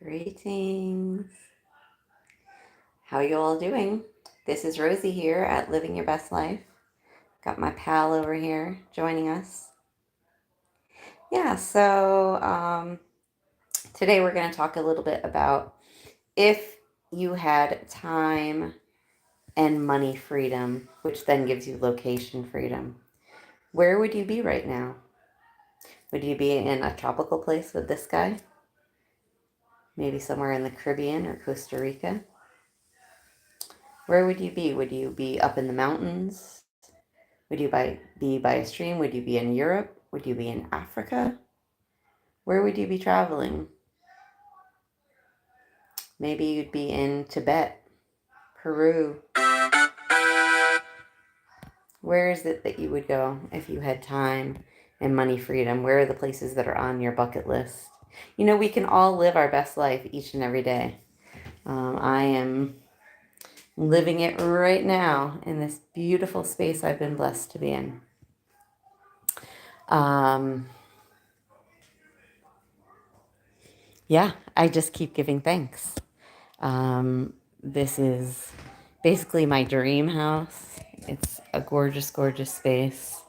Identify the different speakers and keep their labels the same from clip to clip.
Speaker 1: Greetings. How you all doing? This is Rosie here at Living Your Best Life. Got my pal over here joining us. Yeah, today we're going to talk a little bit about if you had time and money freedom, which then gives you location freedom. Where would you be right now? Would you be in a tropical place with this guy? Maybe somewhere in the Caribbean or Costa Rica? Where would you be? Would you be up in the mountains? Would you be by a stream? Would you be in Europe? Would you be in Africa? Where would you be traveling? Maybe you'd be in Tibet, Peru. Where is it that you would go if you had time and money freedom? Where are the places that are on your bucket list? You know, we can all live our best life each and every day. I am living it right now in this beautiful space I've been blessed to be in. Yeah, I just keep giving thanks. This is basically my dream house. It's a gorgeous, gorgeous space.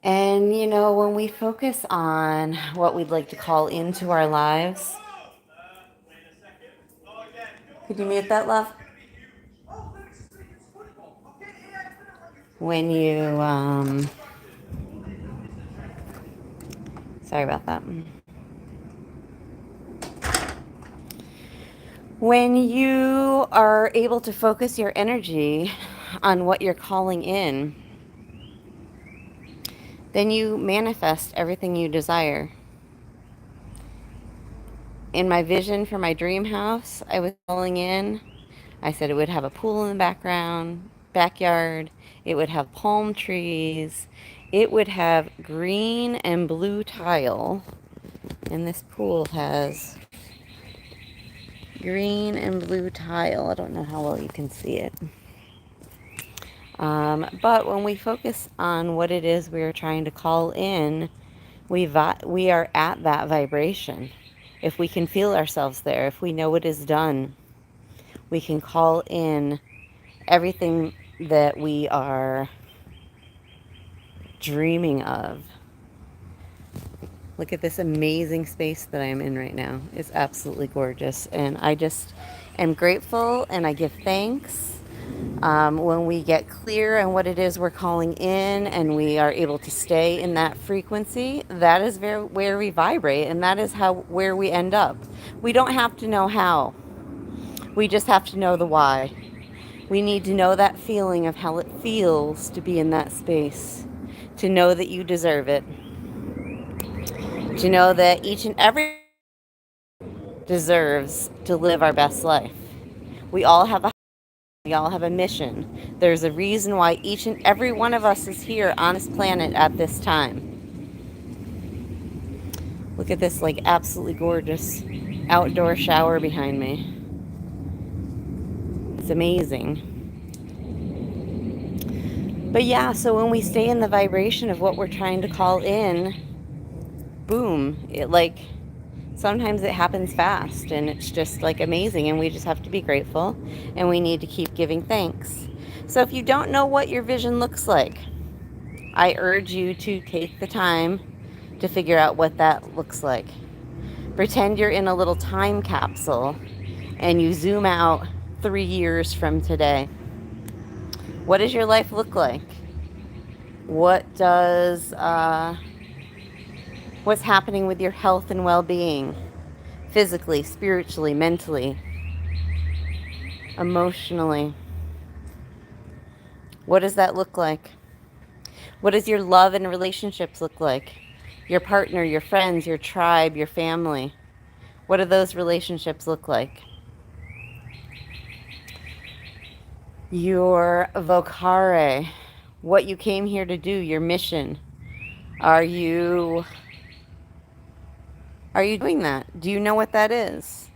Speaker 1: And, you know, when we focus on what we'd like to call into our lives, could you mute that, love? When you, sorry about that. When you are able to focus your energy on what you're calling in, then you manifest everything you desire. In my vision for my dream house, I was calling in. I said it would have a pool in the backyard. It would have palm trees. It would have green and blue tile. And this pool has green and blue tile. I don't know how well you can see it. But when we focus on what it is we are trying to call in, we are at that vibration. If we can feel ourselves there, if we know it is done, we can call in everything that we are dreaming of. Look at this amazing space that I'm in right now. It's absolutely gorgeous. And I just am grateful and I give thanks when we get clear on what it is we're calling in and we are able to stay in that frequency. That is where we vibrate, and that is where we end up. We don't have to know how. We just have to know the why. We need to know that feeling of how it feels to be in that space, to know that you deserve it, to know that each and every deserves to live our best life. We all have a mission. There's a reason why each and every one of us is here on this planet at this time. Look at this like absolutely gorgeous outdoor shower behind me. It's amazing. But yeah, so when we stay in the vibration of what we're trying to call in, boom, sometimes it happens fast and it's just like amazing, and we just have to be grateful and we need to keep giving thanks. So if you don't know what your vision looks like, I urge you to take the time to figure out what that looks like. Pretend you're in a little time capsule and you zoom out 3 years from today. What does your life look like? What's happening with your health and well-being? Physically, spiritually, mentally, emotionally. What does that look like? What does your love and relationships look like? Your partner, your friends, your tribe, your family. What do those relationships look like? Your vocare, what you came here to do, your mission. Are you doing that? Do you know what that is?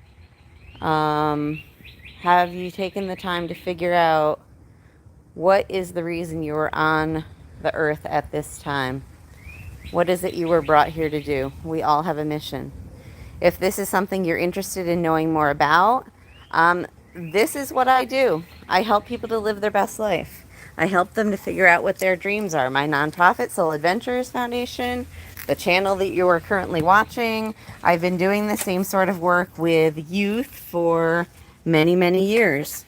Speaker 1: Have you taken the time to figure out what is the reason you were on the earth at this time? What is it you were brought here to do? We all have a mission. If this is something you're interested in knowing more about, this is what I do. I help people to live their best life. I help them to figure out what their dreams are. My nonprofit, Soul Adventurers Foundation, the channel that you are currently watching, I've been doing the same sort of work with youth for many, many years.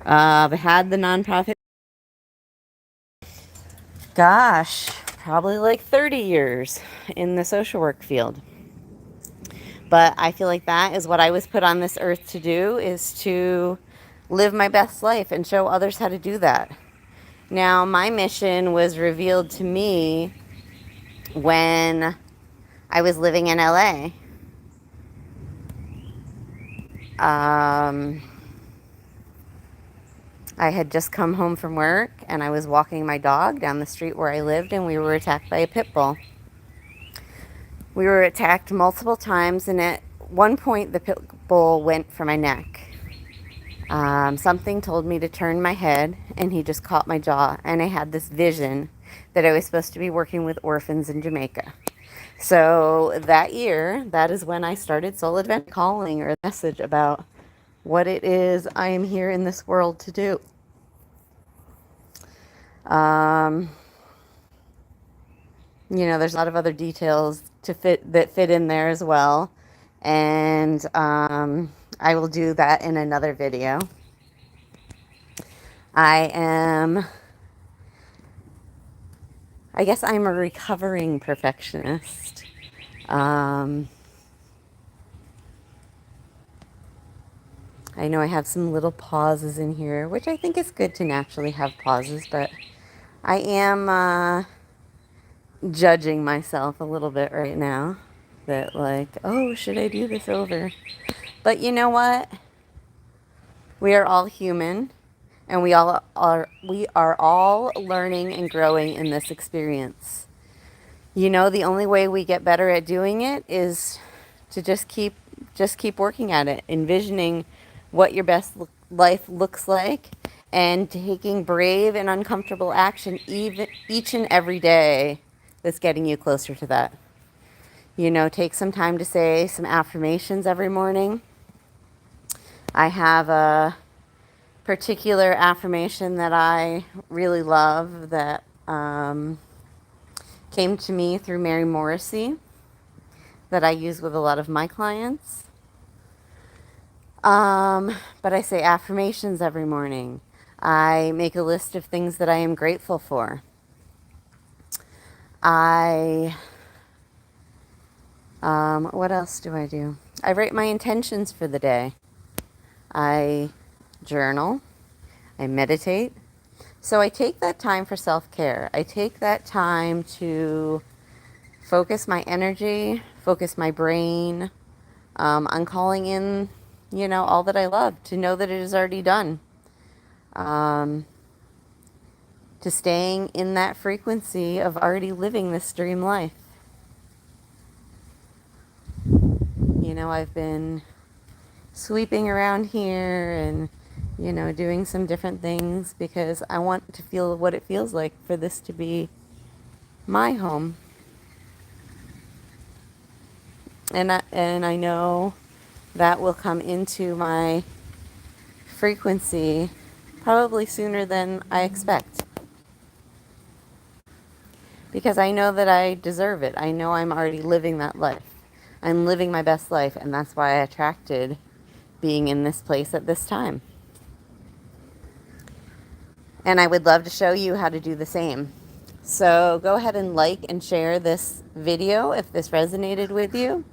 Speaker 1: I've had the nonprofit, gosh, probably like 30 years in the social work field. But I feel like that is what I was put on this earth to do, is to live my best life and show others how to do that. Now, my mission was revealed to me when I was living in LA. I had just come home from work and I was walking my dog down the street where I lived, and we were attacked by a pit bull. We were attacked multiple times, and at one point the pit bull went for my neck. Something told me to turn my head, and he just caught my jaw, and I had this vision that I was supposed to be working with orphans in Jamaica. So that year, that is when I started Soul Adventure Calling, or a message about what it is I am here in this world to do. There's a lot of other details that fit in there as well. And I will do that in another video. I guess I'm a recovering perfectionist. I know I have some little pauses in here, which I think is good to naturally have pauses, but I am judging myself a little bit right now. That like, oh, should I do this over? But you know what? We are all human, and we are all learning and growing in this experience. The only way we get better at doing it is to just keep working at it, envisioning what your best life looks like, and taking brave and uncomfortable action each and every day that's getting you closer to that. Take some time to say some affirmations every morning. I have a particular affirmation that I really love that came to me through Mary Morrissey, that I use with a lot of my clients. But I say affirmations every morning. I make a list of things that I am grateful for. What else do I do? I write my intentions for the day. I journal. I meditate. So I take that time for self-care. I take that time to focus my energy, focus my brain on calling in, all that I love, to know that it is already done. To staying in that frequency of already living this dream life. I've been sweeping around here and, doing some different things because I want to feel what it feels like for this to be my home. And I know that will come into my frequency probably sooner than I expect. Because I know that I deserve it. I know I'm already living that life. I'm living my best life, and that's why I attracted being in this place at this time. And I would love to show you how to do the same. So go ahead and like and share this video if this resonated with you.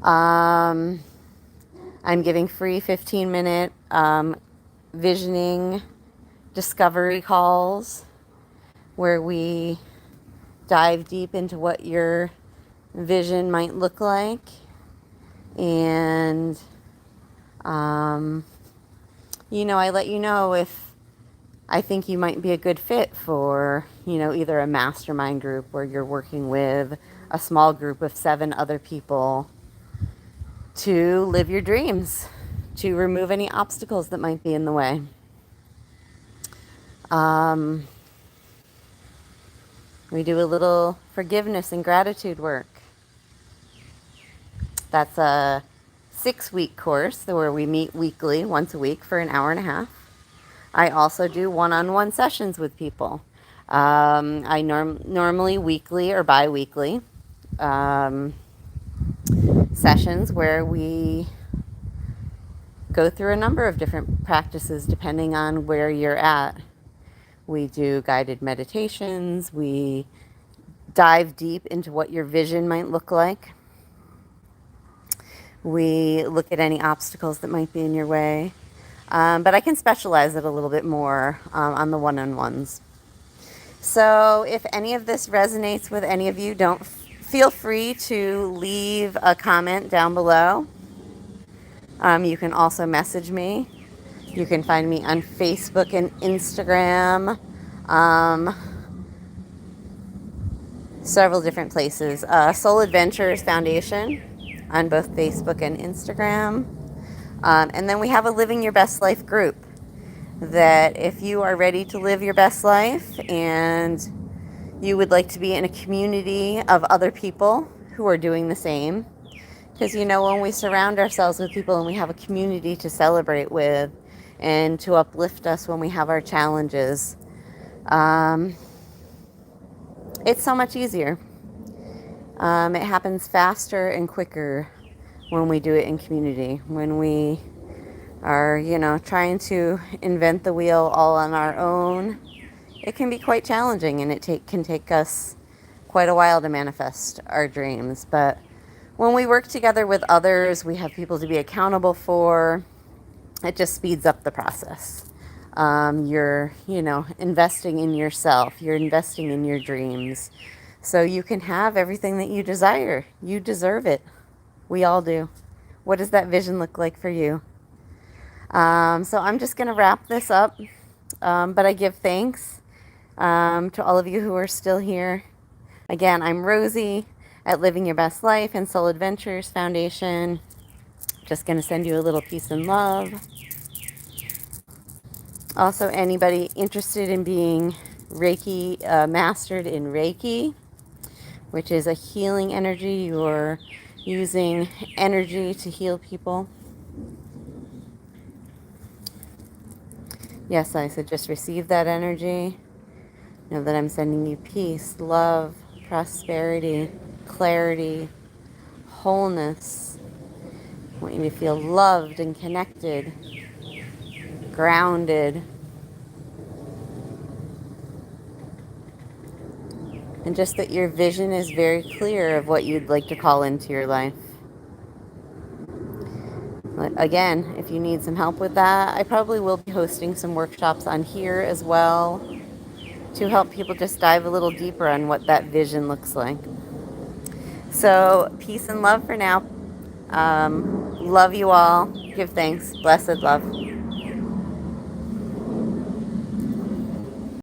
Speaker 1: I'm giving free 15-minute visioning discovery calls where we dive deep into what your vision might look like. And, I let you know if I think you might be a good fit for, either a mastermind group where you're working with a small group of 7 other people to live your dreams, to remove any obstacles that might be in the way. We do a little forgiveness and gratitude work. That's a 6-week course where we meet weekly, once a week for an hour and a half. I also do one-on-one sessions with people. I normally weekly or bi-weekly um, sessions where we go through a number of different practices depending on where you're at. We do guided meditations. We dive deep into what your vision might look like. We look at any obstacles that might be in your way. But I can specialize it a little bit more on the one-on-ones. So if any of this resonates with any of you, don't feel free to leave a comment down below. You can also message me. You can find me on Facebook and Instagram. Several different places. Soul Adventures Foundation on both Facebook and Instagram. And then we have a Living Your Best Life group that if you are ready to live your best life and you would like to be in a community of other people who are doing the same, because when we surround ourselves with people and we have a community to celebrate with and to uplift us when we have our challenges, it's so much easier. It happens faster and quicker when we do it in community. When we are, trying to invent the wheel all on our own, it can be quite challenging, and it can take us quite a while to manifest our dreams. But when we work together with others, we have people to be accountable for. It just speeds up the process. You're, investing in yourself. You're investing in your dreams. So you can have everything that you desire. You deserve it. We all do. What does that vision look like for you? So I'm just going to wrap this up. But I give thanks to all of you who are still here. Again, I'm Rosie at Living Your Best Life and Soul Adventures Foundation. Just going to send you a little peace and love. Also, anybody interested in being Reiki, mastered in Reiki, which is a healing energy. You're using energy to heal people. Yes, I said just receive that energy. Know that I'm sending you peace, love, prosperity, clarity, wholeness. I want you to feel loved and connected, grounded, and just that your vision is very clear of what you'd like to call into your life. Again, if you need some help with that, I probably will be hosting some workshops on here as well to help people just dive a little deeper on what that vision looks like. So, peace and love for now. Love you all. Give thanks. Blessed love.